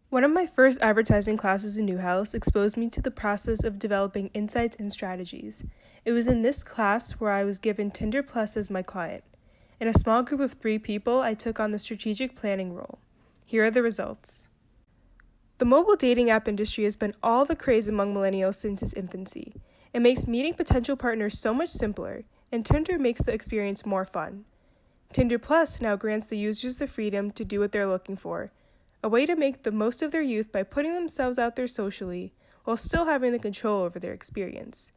One of my first advertising classes in Newhouse exposed me to the process of developing insights and strategies. It was in this class where I was given Tinder Plus as my client. In a small group of 3 people, I took on the strategic planning role. Here are the results. The mobile dating app industry has been all the craze among millennials since its infancy. It makes meeting potential partners so much simpler, and Tinder makes the experience more fun. Tinder Plus now grants the users the freedom to do what they're looking for, a way to make the most of their youth by putting themselves out there socially while still having the control over their experience.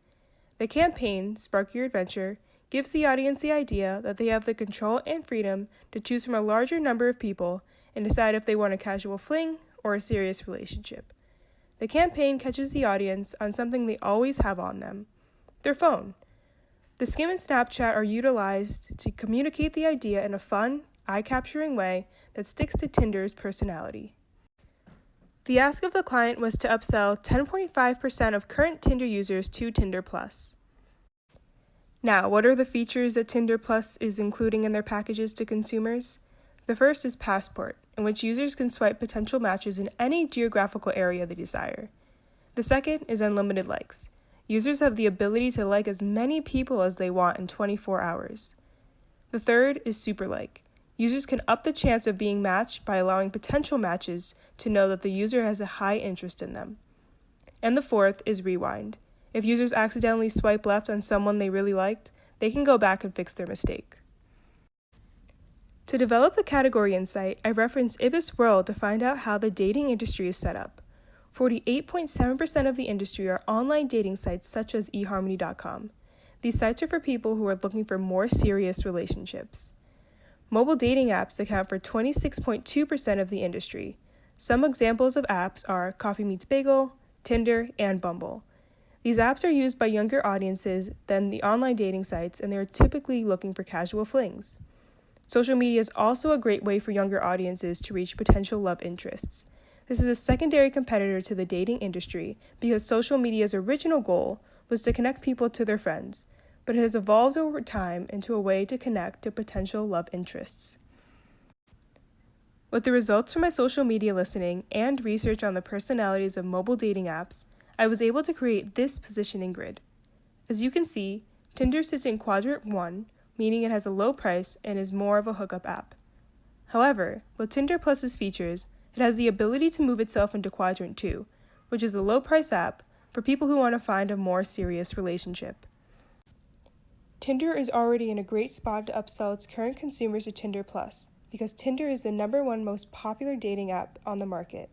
The campaign, Spark Your Adventure, gives the audience the idea that they have the control and freedom to choose from a larger number of people and decide if they want a casual fling or a serious relationship. The campaign catches the audience on something they always have on them, their phone. The Skim and Snapchat are utilized to communicate the idea in a fun, eye-capturing way that sticks to Tinder's personality. The ask of the client was to upsell 10.5% of current Tinder users to Tinder Plus. Now, what are the features that Tinder Plus is including in their packages to consumers? The first is Passport, in which users can swipe potential matches in any geographical area they desire. The second is Unlimited Likes. Users have the ability to like as many people as they want in 24 hours. The third is Super Like. Users can up the chance of being matched by allowing potential matches to know that the user has a high interest in them. And the fourth is Rewind. If users accidentally swipe left on someone they really liked, they can go back and fix their mistake. To develop the category insight, I referenced Ibis World to find out how the dating industry is set up. 48.7% of the industry are online dating sites such as eHarmony.com. These sites are for people who are looking for more serious relationships. Mobile dating apps account for 26.2% of the industry. Some examples of apps are Coffee Meets Bagel, Tinder, and Bumble. These apps are used by younger audiences than the online dating sites, and they are typically looking for casual flings. Social media is also a great way for younger audiences to reach potential love interests. This is a secondary competitor to the dating industry because social media's original goal was to connect people to their friends, but it has evolved over time into a way to connect to potential love interests. With the results from my social media listening and research on the personalities of mobile dating apps, I was able to create this positioning grid. As you can see, Tinder sits in quadrant 1, meaning it has a low price and is more of a hookup app. However, with Tinder Plus's features, it has the ability to move itself into quadrant 2, which is a low-price app for people who want to find a more serious relationship. Tinder is already in a great spot to upsell its current consumers to Tinder Plus, because Tinder is the #1 most popular dating app on the market.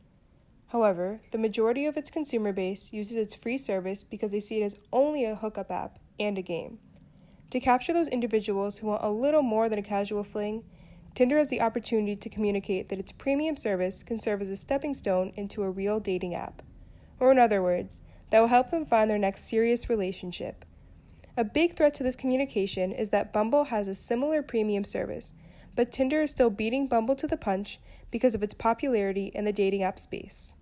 However, the majority of its consumer base uses its free service because they see it as only a hookup app and a game. To capture those individuals who want a little more than a casual fling, Tinder has the opportunity to communicate that its premium service can serve as a stepping stone into a real dating app. Or in other words, that will help them find their next serious relationship. A big threat to this communication is that Bumble has a similar premium service, but Tinder is still beating Bumble to the punch because of its popularity in the dating app space.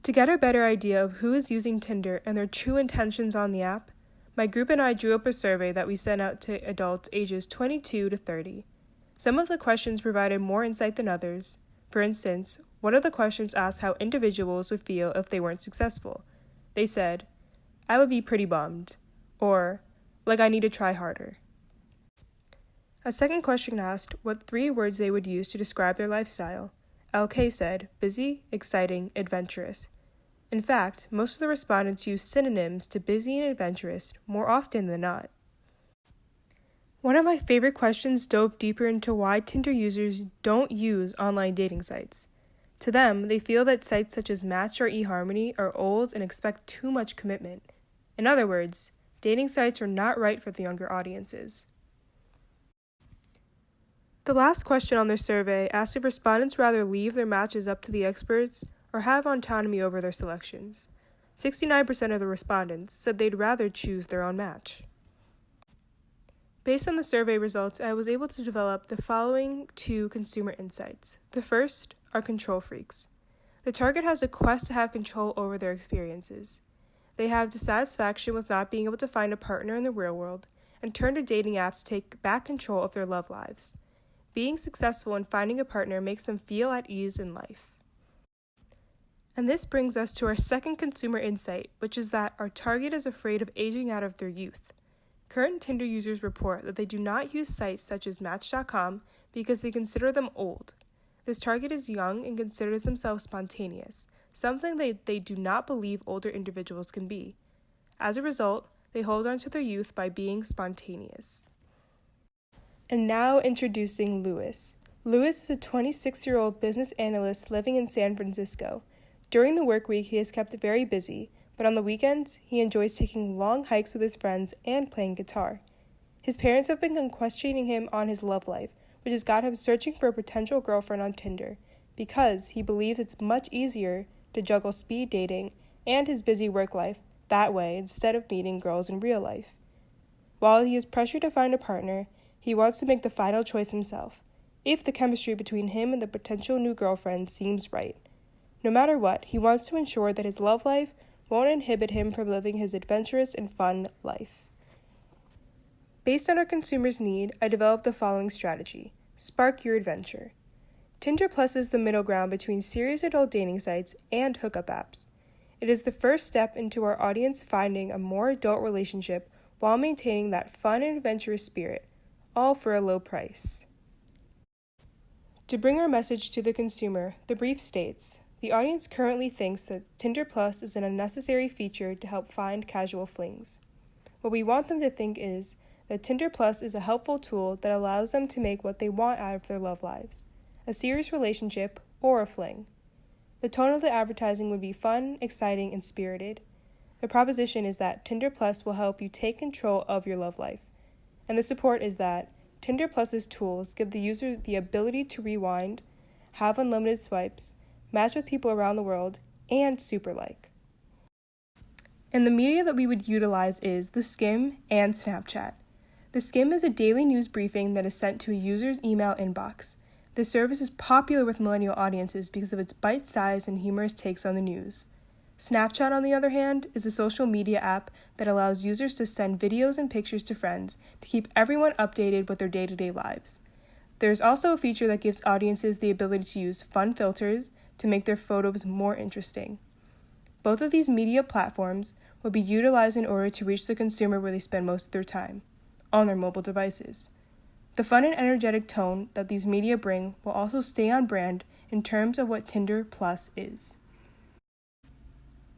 To get a better idea of who is using Tinder and their true intentions on the app, my group and I drew up a survey that we sent out to adults ages 22 to 30. Some of the questions provided more insight than others. For instance, one of the questions asked how individuals would feel if they weren't successful. They said, "I would be pretty bummed," or, "like I need to try harder." A second question asked what 3 words they would use to describe their lifestyle. LK said, busy, exciting, adventurous. In fact, most of the respondents used synonyms to busy and adventurous more often than not. One of my favorite questions dove deeper into why Tinder users don't use online dating sites. To them, they feel that sites such as Match or eHarmony are old and expect too much commitment. In other words, dating sites are not right for the younger audiences. The last question on their survey asked if respondents rather leave their matches up to the experts or have autonomy over their selections. 69% of the respondents said they'd rather choose their own match. Based on the survey results, I was able to develop the following 2 consumer insights. The first are control freaks. The target has a quest to have control over their experiences. They have dissatisfaction with not being able to find a partner in the real world and turn to dating apps to take back control of their love lives. Being successful in finding a partner makes them feel at ease in life. And this brings us to our second consumer insight, which is that our target is afraid of aging out of their youth. Current Tinder users report that they do not use sites such as Match.com because they consider them old. This target is young and considers themselves spontaneous, something they do not believe older individuals can be. As a result, they hold on to their youth by being spontaneous. And now introducing Lewis. Lewis is a 26-year-old business analyst living in San Francisco. During the work week, he is kept very busy, but on the weekends, he enjoys taking long hikes with his friends and playing guitar. His parents have been questioning him on his love life, which has got him searching for a potential girlfriend on Tinder, because he believes it's much easier to juggle speed dating and his busy work life that way instead of meeting girls in real life. While he is pressured to find a partner, he wants to make the final choice himself, if the chemistry between him and the potential new girlfriend seems right. No matter what, he wants to ensure that his love life won't inhibit him from living his adventurous and fun life. Based on our consumer's need, I developed the following strategy: spark your adventure. Tinder Plus is the middle ground between serious adult dating sites and hookup apps. It is the first step into our audience finding a more adult relationship while maintaining that fun and adventurous spirit, all for a low price. To bring our message to the consumer, the brief states, the audience currently thinks that Tinder Plus is an unnecessary feature to help find casual flings. What we want them to think is that Tinder Plus is a helpful tool that allows them to make what they want out of their love lives, a serious relationship or a fling. The tone of the advertising would be fun, exciting, and spirited. The proposition is that Tinder Plus will help you take control of your love life, and the support is that Tinder Plus's tools give the user the ability to rewind, have unlimited swipes, match with people around the world, and super like. And the media that we would utilize is the Skim and Snapchat. The Skim is a daily news briefing that is sent to a user's email inbox. This service is popular with millennial audiences because of its bite-sized and humorous takes on the news. Snapchat, on the other hand, is a social media app that allows users to send videos and pictures to friends to keep everyone updated with their day-to-day lives. There is also a feature that gives audiences the ability to use fun filters to make their photos more interesting. Both of these media platforms will be utilized in order to reach the consumer where they spend most of their time, on their mobile devices. The fun and energetic tone that these media bring will also stay on brand in terms of what Tinder Plus is.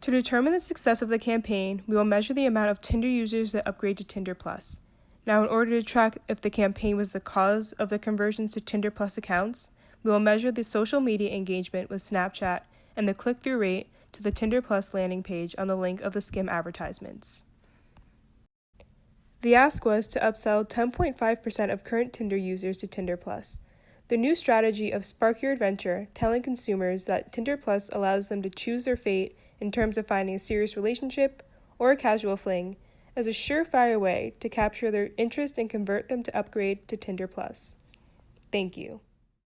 To determine the success of the campaign, we will measure the amount of Tinder users that upgrade to Tinder Plus. Now, in order to track if the campaign was the cause of the conversions to Tinder Plus accounts, we will measure the social media engagement with Snapchat and the click-through rate to the Tinder Plus landing page on the link of the Skim advertisements. The ask was to upsell 10.5% of current Tinder users to Tinder Plus. The new strategy of Spark Your Adventure, telling consumers that Tinder Plus allows them to choose their fate in terms of finding a serious relationship or a casual fling, is a surefire way to capture their interest and convert them to upgrade to Tinder Plus. Thank you.